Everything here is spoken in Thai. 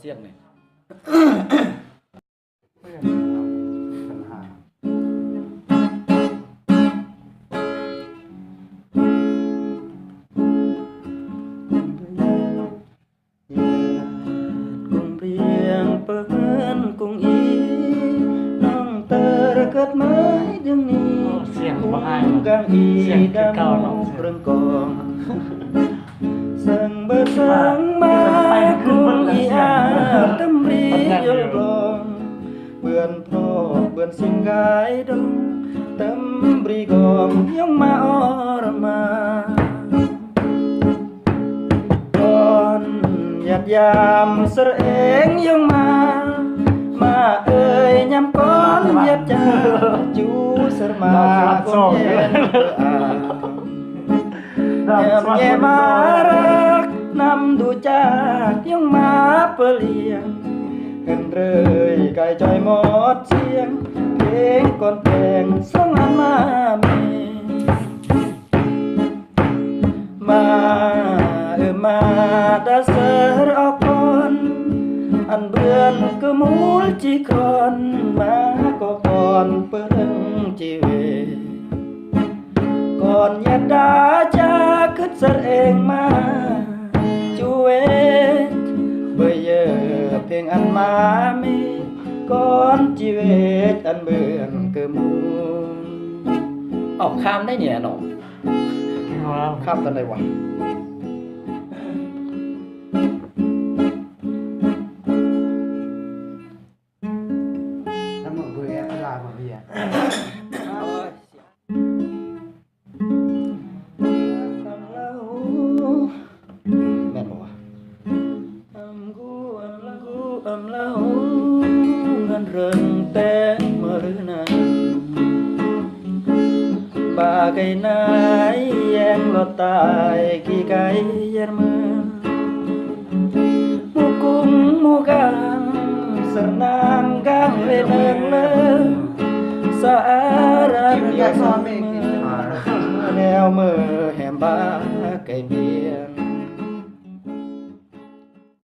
สียงนี่ปัญหากุ้งเรียงเปิ้นกุ้งอีน้องเตอระเกิดไม้ดึงนี้กุ้งกางอีดำเรื่องกองสังเบิดสังมากุ้งอีอาตำรียลรองเบื่อนพรอเบื่อนสิ่งกายดงตำบรีกองยองมาอรมาก่อนหยัดยามเสรเองยองมาเอ่ยยำก้อนหยัดจาจูเสรมาคงเย็นแย่มารักนำดูจากยองมาเปลี่ยนเห็นเลยไก่จอยหมดเสียงเพลงก่อนเพลงสองอันมามาดาเสรออกก่อนอันเบือนก็มูลจีครอนมาก็ก่อนเปิ้งจีเวก่อนยาดาจะขึ้นเสรเองมาจูเวเบยเยเพลงอันมามีก่อนจีเวอันเบือนก็มูลออกข้ามได้เนี่ยน้องข้ามกันได้วะแล้วมึงเบื่อเวลาของพี่อ่ะแม่นบ่วะกูเล่าเงินเริงแต่เมื่อรืนนั้นบาไก่นายแยงรถตายกี่ไก่เย็นมือมูกุ้งมูกังสนางกังเลเนิงเลิงสารันยาสอนมือแนวมือแหมบาไก่มี